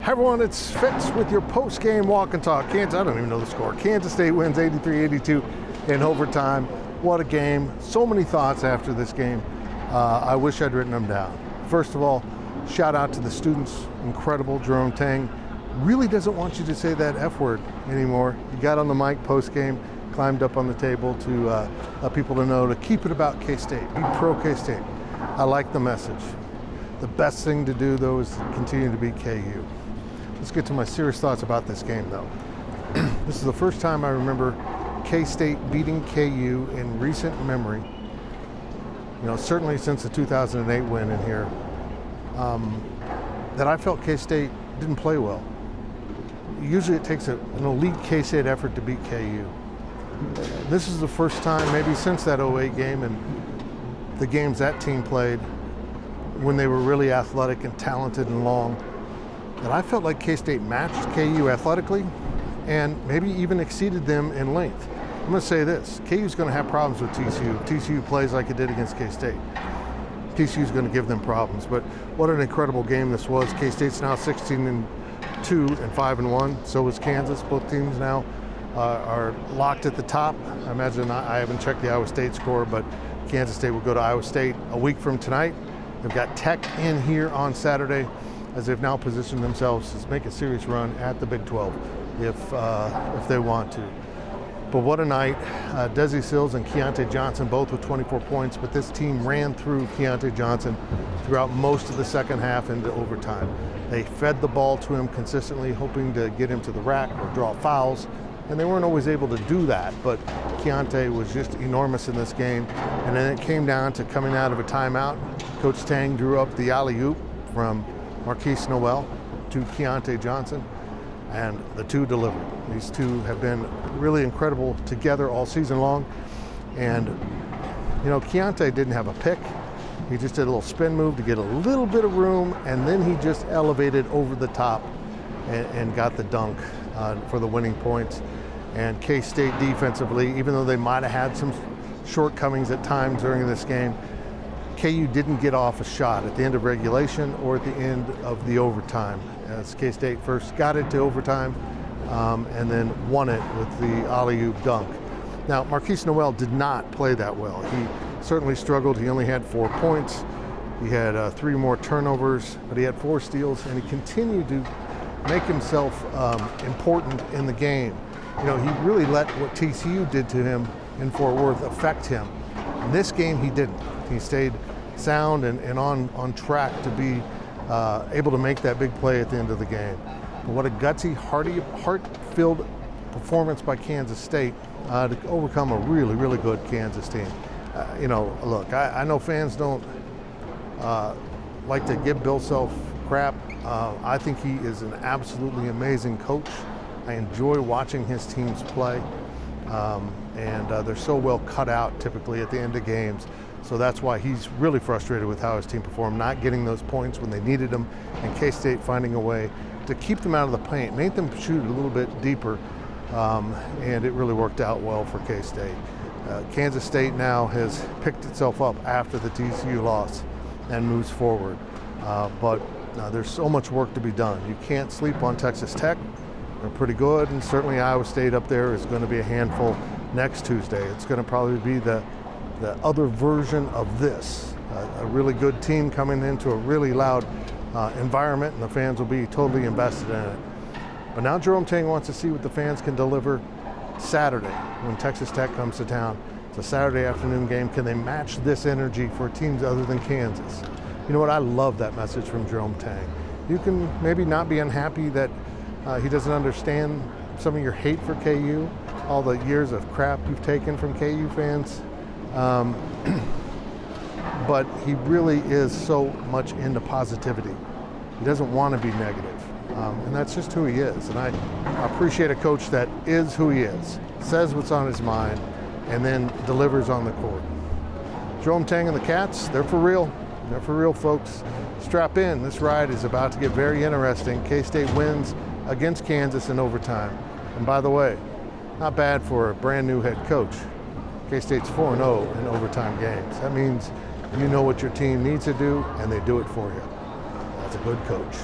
Hi everyone, it's Fitz with your Postgame Walk Talk. I don't even know the score. Kansas State wins 83-82 in overtime. What a game. So many thoughts after this game. I wish I'd written them down. First of all, shout out to the students. Incredible. Jerome Tang really doesn't want you to say that F word anymore. He got on the mic post-game, climbed up on the table to let people to know to keep it about K-State. Be pro K-State. I like the message. The best thing to do, though, is to continue to beat KU. Let's get to my serious thoughts about this game, though. This is the first time I remember K-State beating KU in recent memory. You know, certainly since the 2008 win in here, that I felt K-State didn't play well. Usually it takes an elite K-State effort to beat KU. This is the first time, maybe since that 08 game and the games that team played when they were really athletic and talented and long, that I felt like K-State matched KU athletically and maybe even exceeded them in length. I'm going to say this, KU's going to have problems with TCU. TCU plays like it did against K-State. TCU's going to give them problems, but what an incredible game this was. K-State's now 16-2 and 5-1, so is Kansas. Both teams now are locked at the top. I imagine, I haven't checked the Iowa State score, but Kansas State will go to Iowa State a week from tonight. They've got Tech in here on Saturday, as they've now positioned themselves to make a serious run at the Big 12 if they want to. But what a night. Desi Sills and Keontae Johnson both with 24 points, but this team ran through Keontae Johnson throughout most of the second half into overtime. They fed the ball to him consistently, hoping to get him to the rack or draw fouls, and they weren't always able to do that, but Keontae was just enormous in this game. And then it came down to coming out of a timeout. Coach Tang drew up the alley-oop from Marquise Noel to Keontae Johnson, and the two delivered. These two have been really incredible together all season long. And, you know, Keontae didn't have a pick. He just did a little spin move to get a little bit of room, and then he just elevated over the top and got the dunk for the winning points. And K-State defensively, even though they might have had some shortcomings at times during this game, KU didn't get off a shot at the end of regulation or at the end of the overtime, as K-State first got it to overtime and then won it with the alley-oop dunk. Now, Marquise Noel did not play that well. He certainly struggled. He only had 4 points. He had 3 more turnovers, but he had 4 steals, and he continued to make himself important in the game. You know, he really let what TCU did to him in Fort Worth affect him. In this game, he didn't. He stayed sound and on track to be able to make that big play at the end of the game. But what a gutsy, heart-filled performance by Kansas State to overcome a really, really good Kansas team. You know, look, I know fans don't like to give Bill Self crap. I think he is an absolutely amazing coach. I enjoy watching his teams play, and they're so well cut out typically at the end of games. So that's why he's really frustrated with how his team performed, not getting those points when they needed them, and K-State finding a way to keep them out of the paint, make them shoot a little bit deeper, and it really worked out well for K-State. Kansas State now has picked itself up after the TCU loss and moves forward, but there's so much work to be done. You can't sleep on Texas Tech. They're pretty good, and certainly Iowa State up there is going to be a handful next Tuesday. It's going to probably be the other version of this, a really good team coming into a really loud environment, and the fans will be totally invested in it. But now Jerome Tang wants to see what the fans can deliver Saturday when Texas Tech comes to town. It's a Saturday afternoon game. Can they match this energy for teams other than Kansas? You know what? I love that message from Jerome Tang. You can maybe not be unhappy that he doesn't understand some of your hate for KU, all the years of crap you've taken from KU fans. But he really is so much into positivity. He doesn't want to be negative, and that's just who he is. And I appreciate a coach that is who he is, says what's on his mind, and then delivers on the court. Jerome Tang and the Cats, they're for real. They're for real, folks. Strap in. This ride is about to get very interesting. K-State wins against Kansas in overtime. And by the way, not bad for a brand new head coach. K-State's 4-0 in overtime games. That means you know what your team needs to do, and they do it for you. That's a good coach.